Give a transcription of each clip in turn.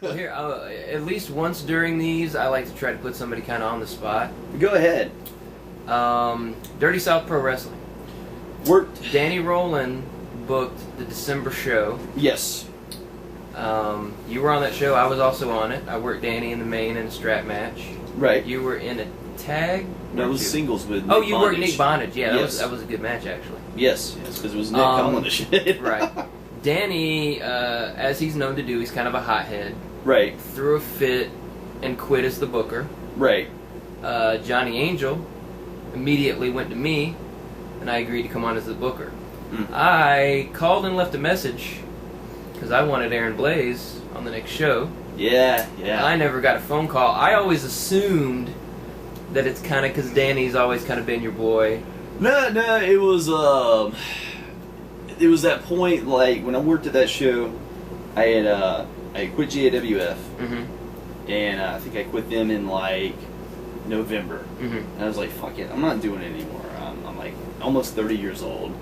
Well, here, at least once during these, I like to try to put somebody kind of on the spot. Go ahead. Dirty South Pro Wrestling. Worked. Danny Rowland booked the December show. Yes. You were on that show. I was also on it. I worked Danny in the main in a strap match. Right. You were in a tag. No, it was singles with Nick Oh, you Bondage. worked Nick Bondage. Yeah, Yes. that was a good match actually. Yes, because it was Nick calling the shit. Right. Danny, as he's known to do, he's kind of a hothead. Right. Threw a fit and quit as the booker. Right. Johnny Angel immediately went to me, and I agreed to come on as the booker. I called and left a message because I wanted Aaron Blaze on the next show. Yeah. I never got a phone call. I always assumed that it's kind of because Danny's always kind of been your boy. No, it was that point, like, when I worked at that show, I quit GAWF, and I think I quit them in, like, November. And I was like, fuck it, I'm not doing it anymore. I'm like, almost 30 years old.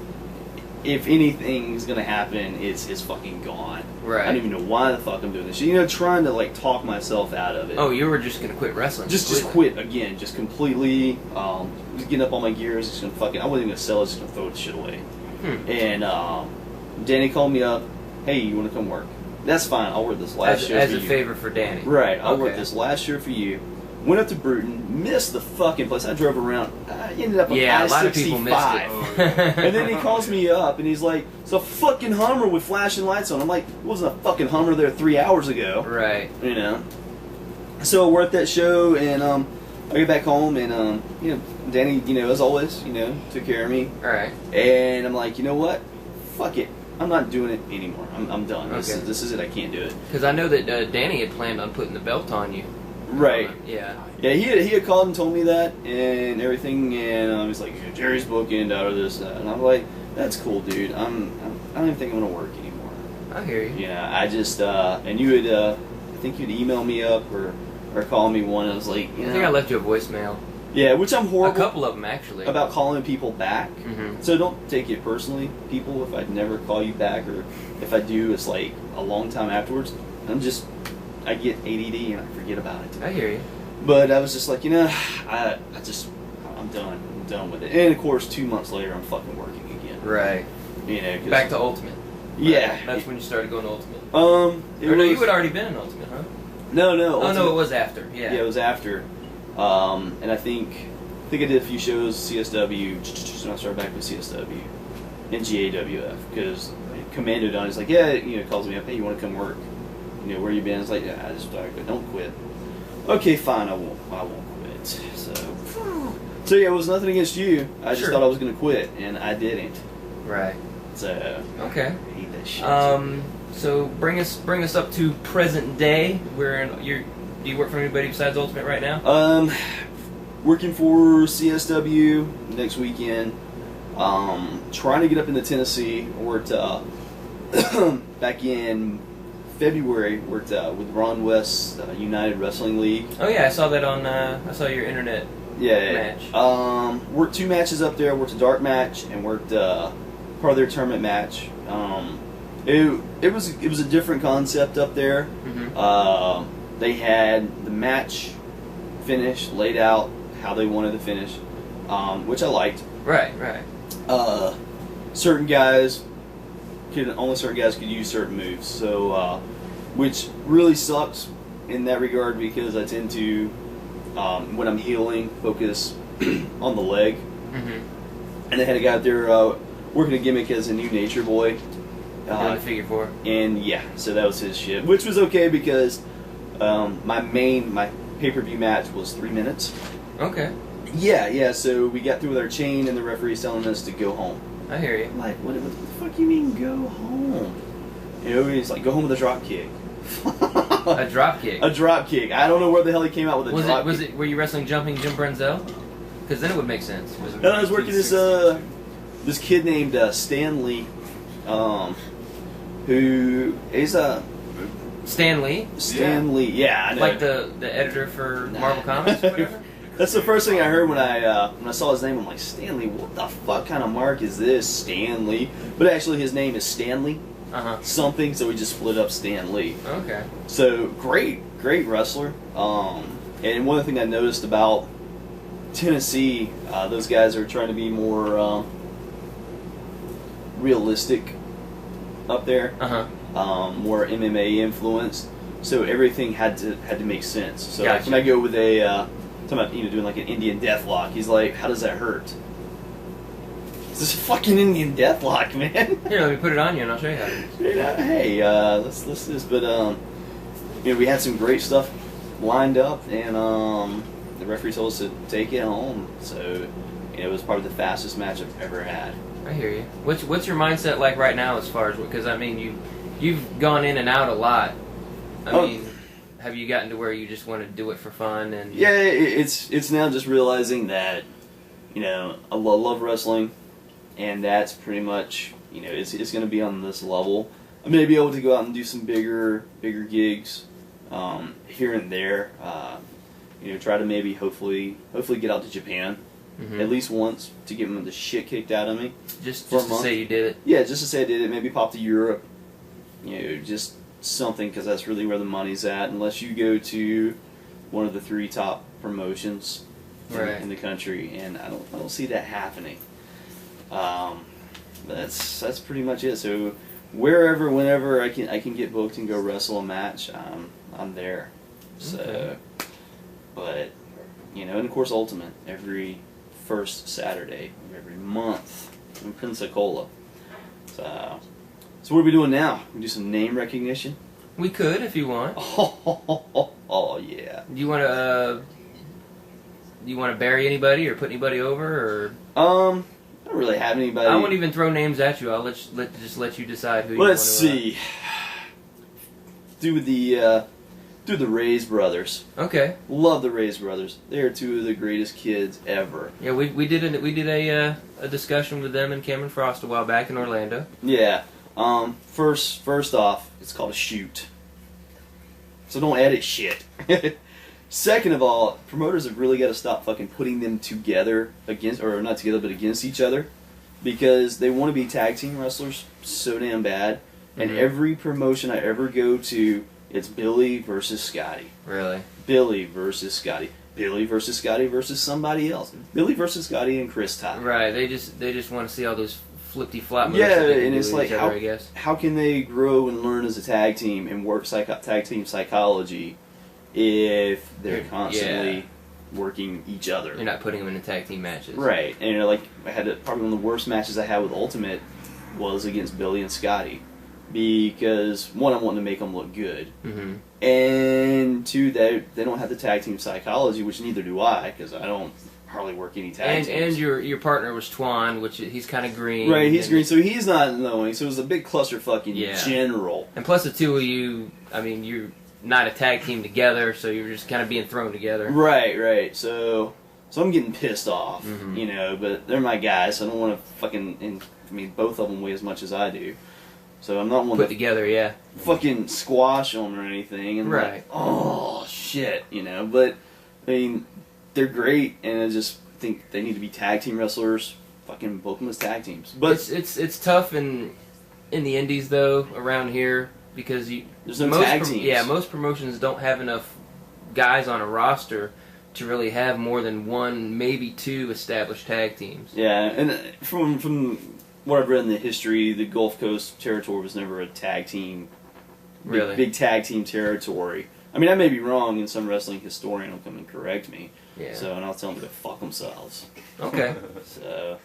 If anything's gonna happen, it's fucking gone. Right. I don't even know why the fuck I'm doing this. You know, trying to, like, talk myself out of it. Oh, you were just gonna quit wrestling? Just quit again, just completely. Just getting up all my gears, just gonna fucking. I wasn't even gonna sell it, just gonna throw the shit away. And Danny called me up. Hey, you want to come work? That's fine. I'll work this last show as for a you. favor for Danny. Right. I'll work this last show for you. Went up to Bruton, missed the fucking place. I drove around. I ended up on I-65. A lot of people missed it. And then he calls me up and he's like, "It's a fucking Hummer with flashing lights on." I'm like, "It wasn't a fucking Hummer there 3 hours ago." Right. You know. So I worked that show and I get back home and you know, Danny, you know, as always, you know, took care of me. All right. And I'm like, you know what? Fuck it. I'm not doing it anymore. I'm done. Okay. This is it. I can't do it. Because I know that Danny had planned on putting the belt on you. Right. Yeah. Yeah, he had called and told me that and everything, and I was like, Jerry's booking, out of this, and I'm like, that's cool, dude. I don't even think I'm gonna work anymore. I hear you. Yeah, I just and you had I think you'd email me up or call me one. I was like, you know, I think I left you a voicemail. Yeah, which I'm horrible. A couple of them actually. About calling people back. So don't take it personally, people. If I never call you back, or if I do, it's like a long time afterwards. I get ADD and I forget about it. I hear you. But I was just like, you know, I'm done. I'm done with it. And of course, 2 months later, I'm fucking working again. Right. You know, back to Ultimate. Yeah. Right. That's when you started going to Ultimate. No, you had already been in Ultimate, huh? No. Oh no, it was after. Yeah. Yeah, it was after. And I think I did a few shows CSW. So I started back with CSW and GAWF because Commando Don is like, yeah, you know, calls me up, hey, you want to come work? You know, where you been? It's like, yeah, don't quit. Okay, fine, I won't quit. So yeah, it was nothing against you. I just thought I was gonna quit, and I didn't. Right. So okay. I hate that shit. So bring us up to present day. Do you work for anybody besides Ultimate right now? Working for CSW next weekend. Trying to get up into Tennessee. Worked back in February, worked with Ron West United Wrestling League. Oh yeah, I saw that on. I saw your internet match. Worked 2 matches up there. Worked a dark match and worked part of their tournament match. It was a different concept up there. They had the match finish laid out how they wanted to finish, which I liked. Right. Only certain guys could use certain moves, so which really sucks in that regard because I tend to, when I'm healing, focus on the leg. And they had a guy out there working a gimmick as a new Nature Boy. Doing the figure 4. And yeah, so that was his shit, which was okay because my pay-per-view match was 3 minutes. Okay. Yeah, so we got through with our chain and the referee's telling us to go home. I hear you. I'm like, what the fuck you mean go home? You know, he's like, go home with a drop kick. A drop kick? A drop kick. I don't know where the hell he came out with a drop kick. Were you wrestling Jumping Jim Brunzell? Because then it would make sense. No, I was working this kid named Stan Lee, who is Stan Lee? Stan Lee, yeah, I know. Like the editor for Marvel Comics or whatever? That's the first thing I heard when I saw his name. I'm like, Stanley, what the fuck kind of mark is this, Stanley? But actually, his name is Stanley. something, so we just split up Stan Lee. Okay. So great wrestler. And one of the things I noticed about Tennessee, those guys are trying to be more realistic up there, more MMA influenced. So everything had to make sense. So like when I go with a talking about doing like an Indian deathlock, he's like, "How does that hurt?" It's this fucking Indian deathlock, man. Here, let me put it on you, and I'll show you how to do it. Hey, let's do this. But we had some great stuff lined up, and the referee told us to take it home. So it was probably the fastest match I've ever had. I hear you. What's your mindset like right now as far as, because I mean you've gone in and out a lot. I mean, have you gotten to where you just want to do it for fun? And yeah, it's now just realizing that I love wrestling, and that's pretty much it's going to be on this level. I'm going to be able to go out and do some bigger gigs here and there. Try to maybe hopefully get out to Japan at least once to get the shit kicked out of me. Just to say you did it. Yeah, just to say I did it. Maybe pop to Europe. Just something, because that's really where the money's at. Unless you go to one of the 3 top promotions in the country, and I don't see that happening. That's pretty much it. So wherever, whenever I can get booked and go wrestle a match, I'm there. So, but and of course Ultimate every first Saturday of every month in Pensacola. So what are we doing now? We do some name recognition. We could if you want. Oh yeah. Do you want to bury anybody or put anybody over, or? I don't really have anybody. I won't even throw names at you. I'll just let you decide who. Let's see. Do the Reyes brothers. Okay. Love the Reyes brothers. They are 2 of the greatest kids ever. Yeah, we did a discussion with them and Cameron Frost a while back in Orlando. Yeah. First off, it's called a shoot. So don't edit shit. Second of all, promoters have really got to stop fucking putting them together against each other, because they want to be tag team wrestlers so damn bad. And every promotion I ever go to, it's Billy versus Scotty. Really? Billy versus Scotty. Billy versus Scotty versus somebody else. Billy versus Scotty and Chris Ty. Right. They just want to see all those flippy flop moves. Yeah, and it's like how can they grow and learn as a tag team and work tag team psychology if they're constantly working each other? You're not putting them in the tag team matches. Right. And I had probably one of the worst matches I had with Ultimate was against Billy and Scotty. Because, one, I'm wanting to make them look good. And 2, they don't have the tag team psychology, which neither do I, because I don't hardly work any tag teams. And your partner was Twan, which he's kind of green. Right, he's green, so he's not knowing. So it was a big clusterfuck in general. And plus the 2 of you, I mean, you're not a tag team together, so you're just kind of being thrown together. Right. So I'm getting pissed off, but they're my guys, so I don't want to fucking... both of them weigh as much as I do. So I'm not one put together, fucking squash them or anything. And right. Oh, shit, But, they're great, and I just think they need to be tag team wrestlers. Fucking book them as tag teams. But it's tough in the indies, though, around here, because there's no tag teams. Yeah, most promotions don't have enough guys on a roster to really have more than 1, maybe 2 established tag teams. Yeah, and from what I've read in the history, the Gulf Coast territory was never a tag team. Really? Big tag team territory. I may be wrong, and some wrestling historian will come and correct me. Yeah. And I'll tell them to go fuck themselves. Okay. So,